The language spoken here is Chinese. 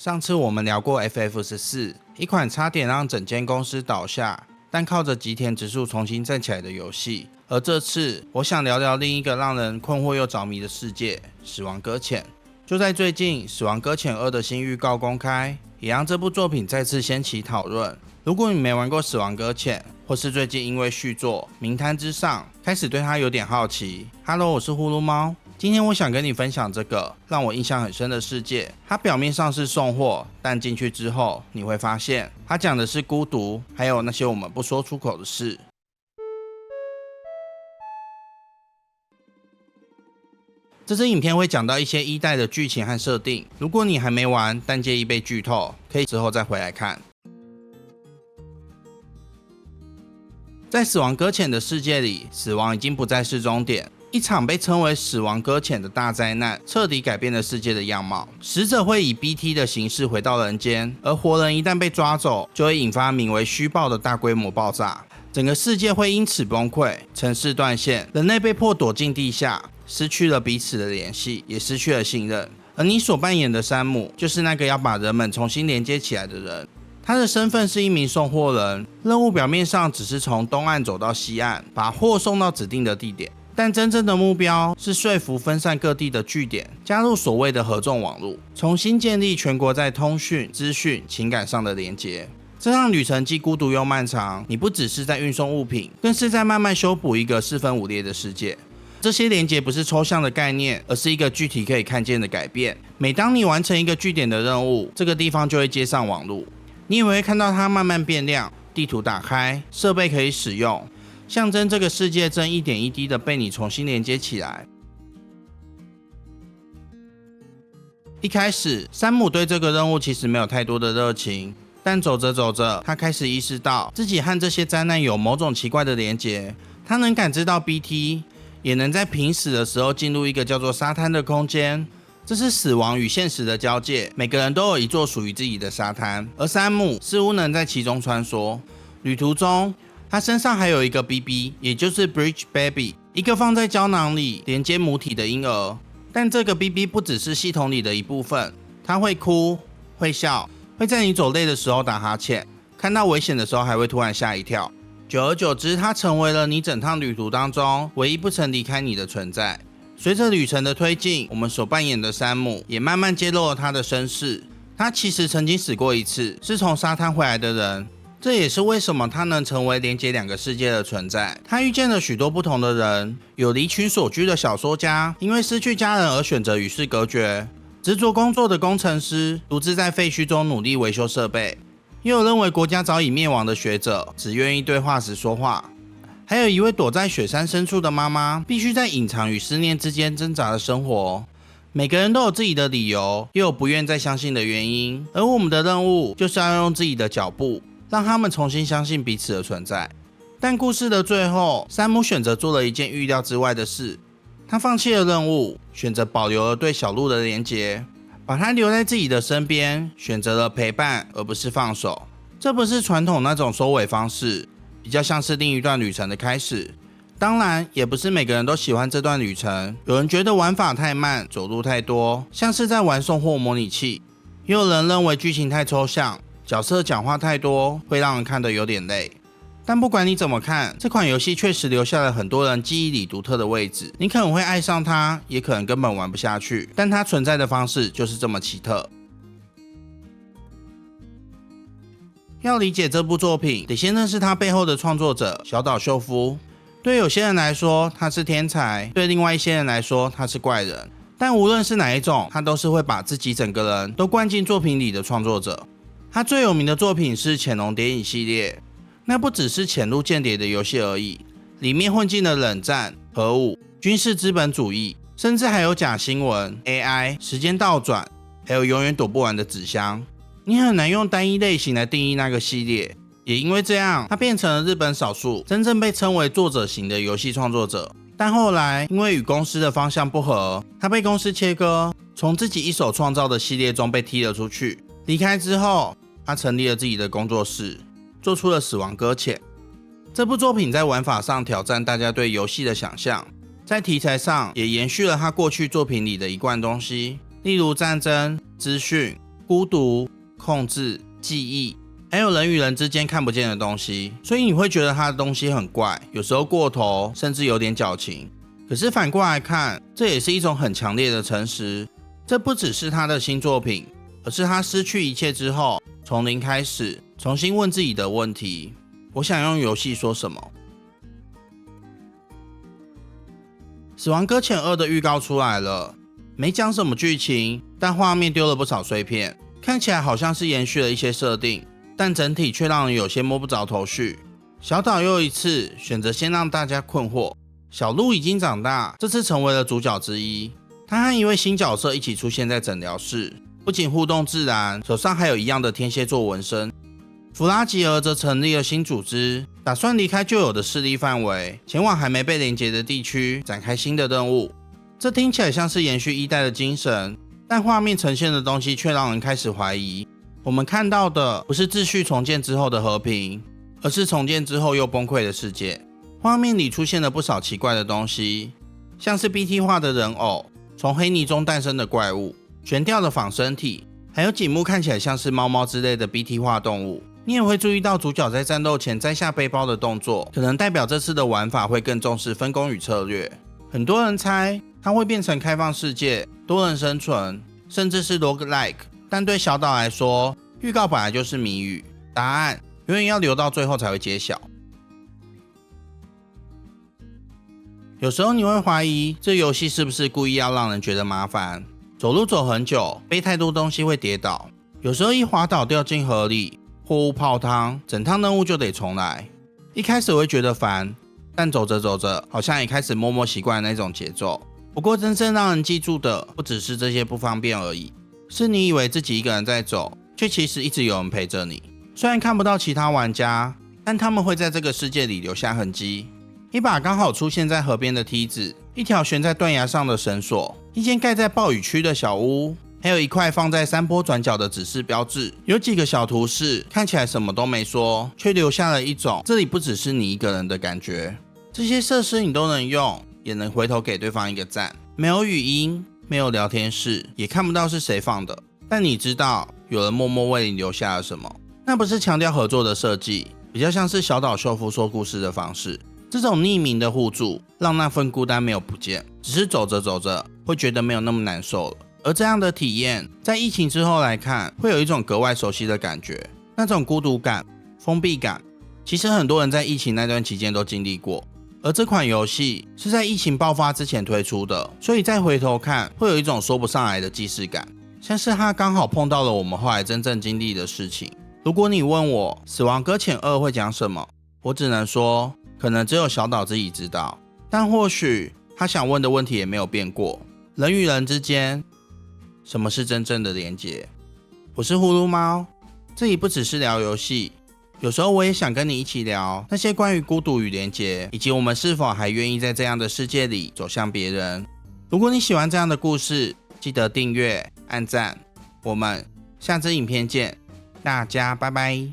上次我们聊过 FF14， 一款差点让整间公司倒下，但靠着吉田直树重新站起来的游戏。而这次，我想聊聊另一个让人困惑又着迷的世界——死亡搁浅。就在最近，《死亡搁浅2》的新预告公开，也让这部作品再次掀起讨论。如果你没玩过《死亡搁浅》，或是最近因为续作《名摊之上》开始对它有点好奇 ，Hello， 我是呼噜猫。今天我想跟你分享这个让我印象很深的世界。它表面上是送货，但进去之后，你会发现它讲的是孤独，还有那些我们不说出口的事。这支影片会讲到一些1代的剧情和设定，如果你还没玩，但介意被剧透，可以之后再回来看。在死亡搁浅的世界里，死亡已经不再是终点。一场被称为死亡搁浅的大灾难，彻底改变了世界的样貌。死者会以 BT 的形式回到人间，而活人一旦被抓走，就会引发名为虚爆的大规模爆炸，整个世界会因此崩溃，城市断线，人类被迫躲进地下，失去了彼此的联系，也失去了信任。而你所扮演的山姆，就是那个要把人们重新连接起来的人。他的身份是一名送货人，任务表面上只是从东岸走到西岸，把货送到指定的地点，但真正的目标是说服分散各地的据点加入所谓的合纵网络，重新建立全国在通讯、资讯、情感上的连结。这趟旅程既孤独又漫长，你不只是在运送物品，更是在慢慢修补一个四分五裂的世界。这些连结不是抽象的概念，而是一个具体可以看见的改变。每当你完成一个据点的任务，这个地方就会接上网络。你也会看到它慢慢变亮，地图打开，设备可以使用，象征这个世界正一点一滴的被你重新连接起来。一开始，山姆对这个任务其实没有太多的热情，但走着走着，他开始意识到自己和这些灾难有某种奇怪的连结。他能感知到 BT， 也能在濒死的时候进入一个叫做沙滩的空间。这是死亡与现实的交界，每个人都有一座属于自己的沙滩，而山姆似乎能在其中穿梭。旅途中，他身上还有一个 BB， 也就是 Bridge Baby， 一个放在胶囊里连接母体的婴儿。但这个 BB 不只是系统里的一部分，它会哭，会笑，会在你走累的时候打哈欠，看到危险的时候还会突然吓一跳。久而久之，它成为了你整趟旅途当中唯一不曾离开你的存在。随着旅程的推进，我们所扮演的山姆也慢慢揭露了他的身世。他其实曾经死过一次，是从沙滩回来的人。这也是为什么他能成为连接两个世界的存在。他遇见了许多不同的人，有离群所居的小说家，因为失去家人而选择与世隔绝；执着工作的工程师，独自在废墟中努力维修设备；也有认为国家早已灭亡的学者，只愿意对化石说话。还有一位躲在雪山深处的妈妈，必须在隐藏与思念之间挣扎的生活。每个人都有自己的理由，也有不愿再相信的原因，而我们的任务就是要用自己的脚步，让他们重新相信彼此的存在。但故事的最后，山姆选择做了一件预料之外的事，他放弃了任务，选择保留了对小鹿的连结，把它留在自己的身边，选择了陪伴而不是放手。这不是传统那种收尾方式，比较像是另一段旅程的开始。当然，也不是每个人都喜欢这段旅程。有人觉得玩法太慢，走路太多，像是在玩送货模拟器；也有人认为剧情太抽象，角色讲话太多，会让人看得有点累。但不管你怎么看，这款游戏确实留下了很多人记忆里独特的位置。你可能会爱上它，也可能根本玩不下去，但它存在的方式就是这么奇特。要理解这部作品，得先认识它背后的创作者小岛秀夫。对有些人来说，他是天才；对另外一些人来说，他是怪人。但无论是哪一种，他都是会把自己整个人都灌进作品里的创作者。他最有名的作品是《潜龙谍影》系列，那不只是潜入间谍的游戏而已，里面混进了冷战、核武、军事资本主义，甚至还有假新闻、AI、时间倒转，还有永远躲不完的纸箱。你很难用单一类型来定义那个系列，也因为这样，他变成了日本少数真正被称为作者型的游戏创作者。但后来因为与公司的方向不合，他被公司切割，从自己一手创造的系列中被踢了出去。离开之后，他成立了自己的工作室，做出了《死亡搁浅》。这部作品在玩法上挑战大家对游戏的想象，在题材上也延续了他过去作品里的一贯东西，例如战争、资讯、孤独、控制、记忆，还有人与人之间看不见的东西，所以你会觉得他的东西很怪，有时候过头，甚至有点矫情。可是反过来看，这也是一种很强烈的诚实。这不只是他的新作品，而是他失去一切之后，从零开始，重新问自己的问题：我想用游戏说什么？死亡搁浅2的预告出来了，没讲什么剧情，但画面丢了不少碎片，看起来好像是延续了一些设定，但整体却让人有些摸不着头绪。小岛又一次选择先让大家困惑。小鹿已经长大，这次成为了主角之一。他和一位新角色一起出现在诊疗室，不仅互动自然，手上还有一样的天蝎座纹身。弗拉吉尔则成立了新组织，打算离开旧有的势力范围，前往还没被连结的地区，展开新的任务。这听起来像是延续1代的精神，但画面呈现的东西却让人开始怀疑。我们看到的不是秩序重建之后的和平，而是重建之后又崩溃的世界。画面里出现了不少奇怪的东西，像是 BT 化的人偶，从黑泥中诞生的怪物，悬吊的仿生体，还有几幕看起来像是猫猫之类的 BT 化动物。你也会注意到主角在战斗前摘下背包的动作，可能代表这次的玩法会更重视分工与策略。很多人猜它会变成开放世界、多人生存，甚至是 roguelike， 但对小岛来说，预告本来就是谜语，答案永远要留到最后才会揭晓。有时候你会怀疑这游戏是不是故意要让人觉得麻烦，走路走很久，背太多东西会跌倒，有时候一滑倒掉进河里，货物泡汤，整趟任务就得重来。一开始会觉得烦，但走着走着好像也开始默默习惯那种节奏。不过真正让人记住的不只是这些不方便而已，是你以为自己一个人在走，却其实一直有人陪着你。虽然看不到其他玩家，但他们会在这个世界里留下痕迹。一把刚好出现在河边的梯子，一条悬在断崖上的绳索，一间盖在暴雨区的小屋，还有一块放在山坡转角的指示标志。有几个小图示看起来什么都没说，却留下了一种这里不只是你一个人的感觉。这些设施你都能用，也能回头给对方一个赞。没有语音，没有聊天室，也看不到是谁放的，但你知道有人默默为你留下了什么。那不是强调合作的设计，比较像是小岛秀夫说故事的方式。这种匿名的互助，让那份孤单没有不见，只是走着走着会觉得没有那么难受了。而这样的体验，在疫情之后来看，会有一种格外熟悉的感觉。那种孤独感、封闭感，其实很多人在疫情那段期间都经历过。而这款游戏是在疫情爆发之前推出的，所以再回头看，会有一种说不上来的既视感，像是它刚好碰到了我们后来真正经历的事情。如果你问我《死亡搁浅2》会讲什么，我只能说，可能只有小岛自己知道，但或许他想问的问题也没有变过。人与人之间，什么是真正的连结？我是呼噜猫，这里不只是聊游戏，有时候我也想跟你一起聊那些关于孤独与连结，以及我们是否还愿意在这样的世界里走向别人。如果你喜欢这样的故事，记得订阅、按赞，我们下支影片见，大家拜拜。